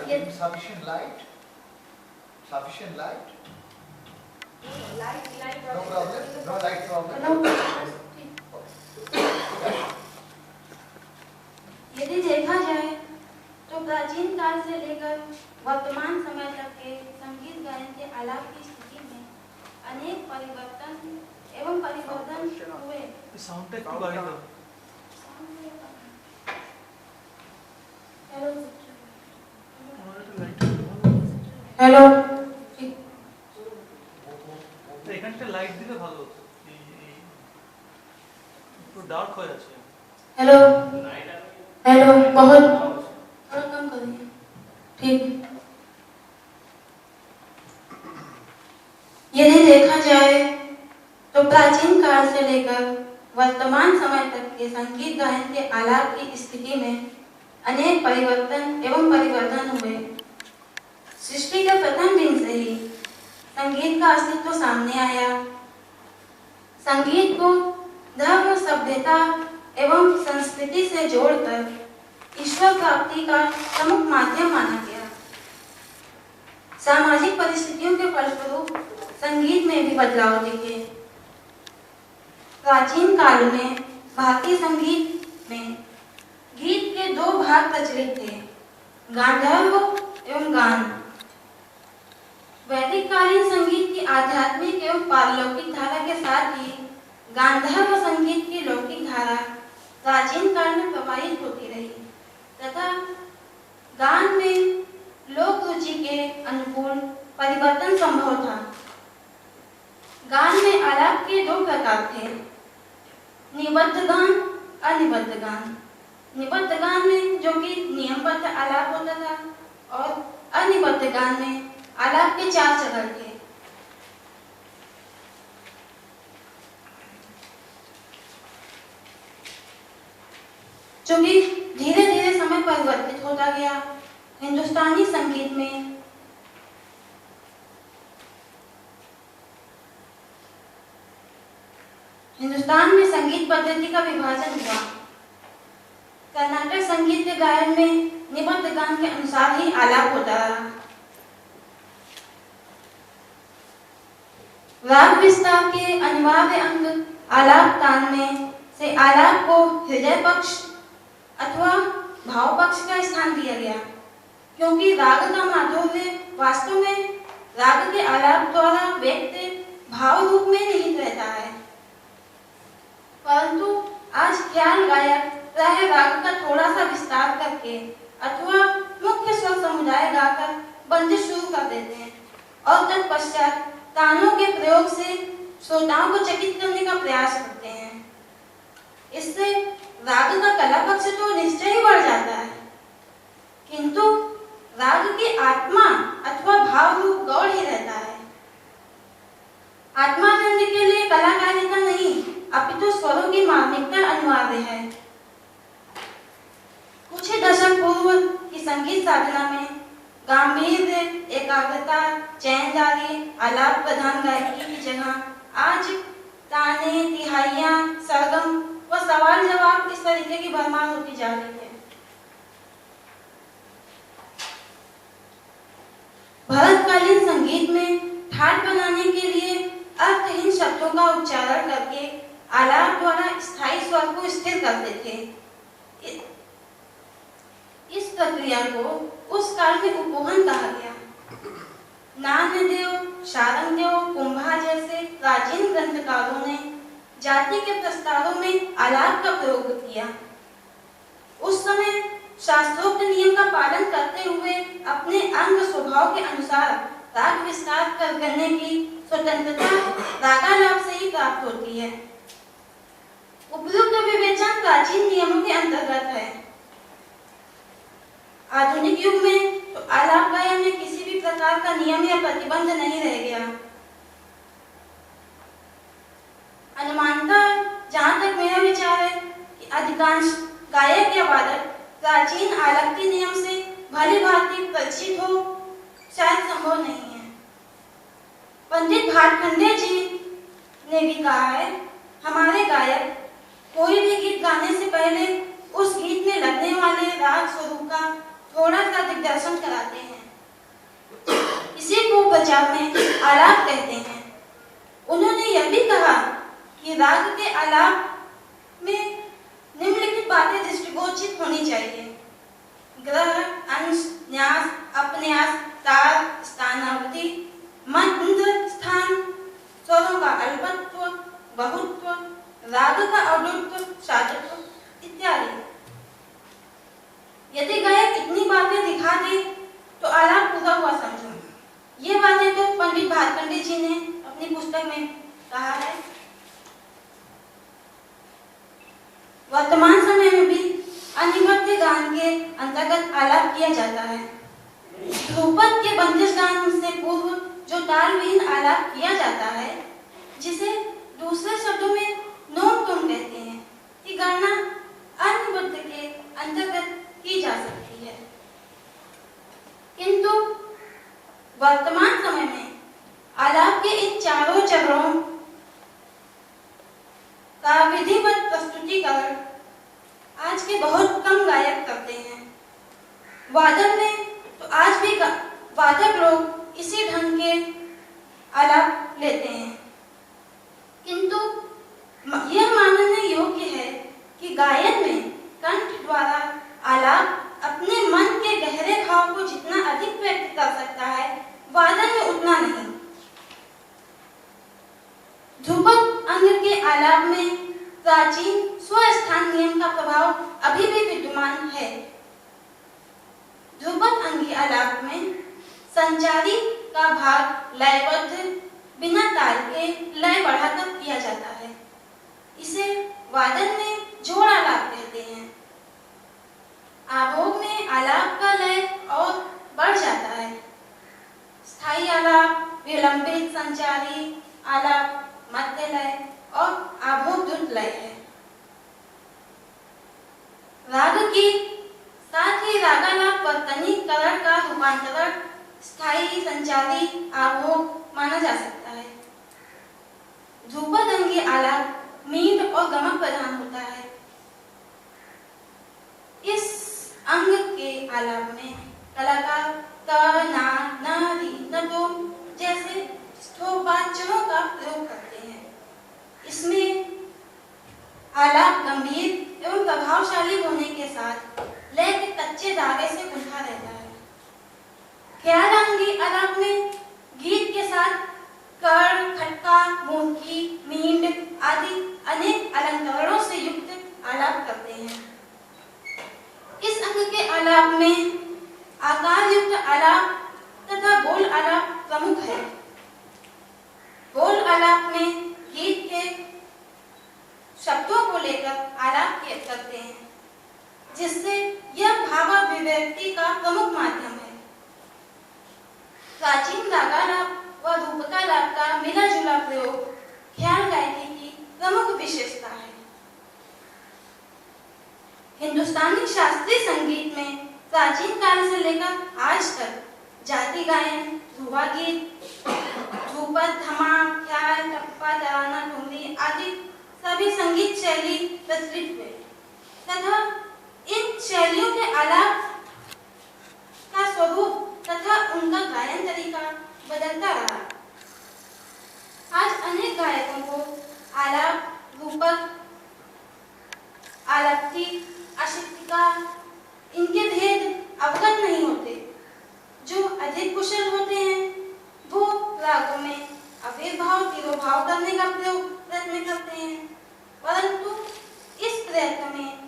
giving sufficient light? Sufficient light? Light No problem? No light problem? No. यदि देखा जाए तो प्राचीन काल से लेकर वर्तमान समय तक के संगीत गायन के आलाप की स्थिति में अनेक परिवर्तन एवं परिवर्तन हुए। साउंड टेक को गाड़ी दो। हेलो এখানটা লাইট দিলে ভালো হতো একটু ডার্ক হয়ে আছে हेलो हेलो बहुत थोड़ा कम करिए ठीक। यदि देखा जाए तो प्राचीन काल से लेकर वर्तमान समय तक के संगीत गायन के आलाप की स्थिति में अनेक परिवर्तन एवं परिवर्तन हुए। सृष्टि के प्रथम दिन से ही संगीत का अस्तित्व सामने आया। संगीत को धर्म, सभ्यता एवं संस्कृति से जोड़कर ईश्वर प्राप्ति का प्रमुख माध्यम माना गया। सामाजिक परिस्थितियों के फलस्वरूप संगीत में भी बदलाव दिखे। प्राचीन काल में भारतीय संगीत में गीत के दो भाग प्रचलित थे, गांधर्व एवं गान। वैदिक कालीन संगीत की आध्यात्मिक एवं पारलौकिक धारा के साथ ही गांधर्व संगीत की लौकिक धारा प्राचीन काल में प्रवाहित होती रही तथा गान में लोक रुचि के अनुकूल परिवर्तन संभव था। गान में आलाप के दो प्रकार थे, निबद्ध गान, अनिबद्ध गान। निबद्ध गान में जो कि नियमबद्ध आलाप होता था और अनिबद्ध गान में आलाप के चार चरण थे। जो कि धीरे धीरे समय परिवर्तित होता गया। हिंदुस्तानी संगीत में हिंदुस्तान में संगीत पद्धति का विभाजन हुआ। कर्नाटक संगीत के गायन में निबद्ध गान के अनुसार ही आलाप होता रहा। राग विस्तार के अनिवार्य अंग आलाप तान में से आलाप को हृदय पक्ष अथवा भाव पक्ष का स्थान दिया गया, क्योंकि राग का माधुर्य वास्तव में राग के आलाप द्वारा व्यक्त भाव रूप में निहित रहता है। परंतु आज ख्याल गायक प्राय राग का थोड़ा सा विस्तार करके अथवा मुख्य स्वर समुदाय गाकर बंदिश शुरू कर देते हैं और तत्पश्चात तानों के प्रयोग से श्रोताओं को चकित करने का प्रयास करते हैं। इससे राग का कला पक्ष तो निश्चय ही बढ़ जाता है, किंतु राग की आत्मा अथवा भाव रूप गौड़ ही रहता है। आत्मानंद के लिए कलाकारिता नहीं अपितु स्वरों की मार्मिकता अनिवार्य है। कुछ ही दशक पूर्व की संगीत साधना में गांभीर्य, एकाग्रता, चैनदारी, आलाप प्रधान गायकी की जगह आज ताने, तिहाइयां, सरगम व सवाल जवाब इस तरीके की भरमार होती जा रही है। भरतकालीन संगीत में ठाट बनाने के लिए अर्थहीन शब्दों का उच्चारण करके आलाप द्वारा स्थायी स्वर को स्थिर करते थे। इस प्रक्रिया को उस काल में उपवहन कहा गया। नान्यदेव, शारंगदेव, कुंभा जैसे प्राचीन ग्रंथकारों ने जाति के प्रस्तावों में आलाप का प्रयोग किया। उस समय शास्त्रोक्त नियम का पालन करते हुए अपने अंग स्वभाव के अनुसार राग विस्तार करने की स्वतंत्रता रागालाप से ही प्राप्त होती है। उपयुक्त विवेचन प्राचीन नियमों के अंतर्गत है। आधुनिक युग में तो आलाप गायन में किसी भी प्रकार का नियम या प्रतिबंध नहीं रह गया। अनुमानतः जहाँ तक मेरा विचार है कि अधिकांश गायक या वादक प्राचीन आलापी नियम से भली भांति परिचित हो शायद संभव नहीं है। पंडित भाटखंडे जी ने भी कहा है, हमारे गायक कोई भी गीत गाने से पहले उस गीत में लगने वाले राग स्वरूप का थोड़ा सा दर्शन कराते हैं। इसी को बचाव में आलाप कहते हैं। उन्होंने यह भी कहा कि राग के आलाप में निम्नलिखित बातें दृष्टिगोचर होनी चाहिए: ग्रह, अंश, न्यास, अपन्यास, तार, स्थानावधि, मंत्र, स्थान, स्वरों का अल्पत्व, बहुत्व, राग का अवरुत्व, साधुत्व इत्यादि। यदि गायक इतनी बातें दिखा दे तो आलाप पूरा हुआ समझो। ये बातें तो पंडित भातखंडे जी ने अपनी पुस्तक में कहा है। वर्तमान समय में भी अनिवार्य गान के अंतर्गत आलाप किया जाता है। ध्रुपद के बंदिश गान से पूर्व जो तालविहीन आलाप किया जाता है, जिसे दूसरे शब्दों में नोम टोम कहते हैं, की गणना अनिवार्य के अंतर्गत की जा सकती है। किंतु वर्तमान समय में आलाप के इन चारों चरणों का विधिवत प्रस्तुतिकरण आज के बहुत कम गायक करते हैं। वादक में तो आज भी वादक लोग इसी ढंग के आलाप लेते हैं, किंतु यह मानने योग्य है कि गायन में कंठ द्वारा आलाप अपने मन के गहरे भाव को जितना अधिक व्यक्त कर सकता है, वादन में उतना नहीं। ध्रुपद अंग के आलाप में प्राचीन स्वस्थान नियम का प्रभाव अभी भी विद्यमान है। ध्रुपद अंगी आलाप में संचारी का भाग लयबद्ध बिना ताल के लय बढ़ाकर किया जाता है। इसे वादन में जोड़ आलाप कहते हैं। आभोग में आलाप का लय और बढ़ जाता है। स्थायी आलाप, विलंबित संचारी आलाप, मध्य लय और आभोग द्रुत लय है। राग की साथ ही रागालाप वर्तनीकरण का रूपांतरण स्थायी संचारी आभोग माना जा सकता है। ध्रुपद अंगी आलाप मीठ और गमक प्रधान होता है। इस अंग के आलाप में कलाकार त, ना, न, री, न, दो जैसे स्थोपाक्षरों का प्रयोग करते हैं। इसमें आलाप गंभीर एवं प्रभावशाली होने के साथ लय के कच्चे धागे से गुंथा रहता है। ख्यालांगी आलाप में गीत के साथ कर्ण, खटका, मोहकी, मींड आदि अनेक अलंकरणों से युक्त आलाप करते हैं। इस अंग के आलाप में आकार युक्त आलाप तथा बोल आलाप प्रमुख है। बोल आलाप में गीत के शब्दों को लेकर आलाप करते हैं, जिससे यह भावाभिव्यक्ति का प्रमुख माध्यम है। प्राचीन रागालाप व रूपकालाप का मिला जुला प्रयोग ख्याल गायकी की प्रमुख विशेषता है। हिंदुस्तानी शास्त्रीय संगीत में प्राचीन काल से लेकर आज तक जाति गायन, ध्रुवा गीत, ध्रुपद, धमाक, ख्याल, टप्पा, तराना, ठुमरी आदि सभी संगीत शैली प्रचलित हुए तथा इन शैलियों के आलाप का स्वरूप तथा उनका गायन तरीका बदलता रहा। आज अनेक गायकों को आलाप, रूपक, आलप्ति, अशितिका इनके भेद अवगत नहीं होते। जो अधिक कुशल होते हैं वो रागों में आविर्भाव, तिरोभाव करने का प्रयत्न करते हैं, परंतु इस प्रयत्न में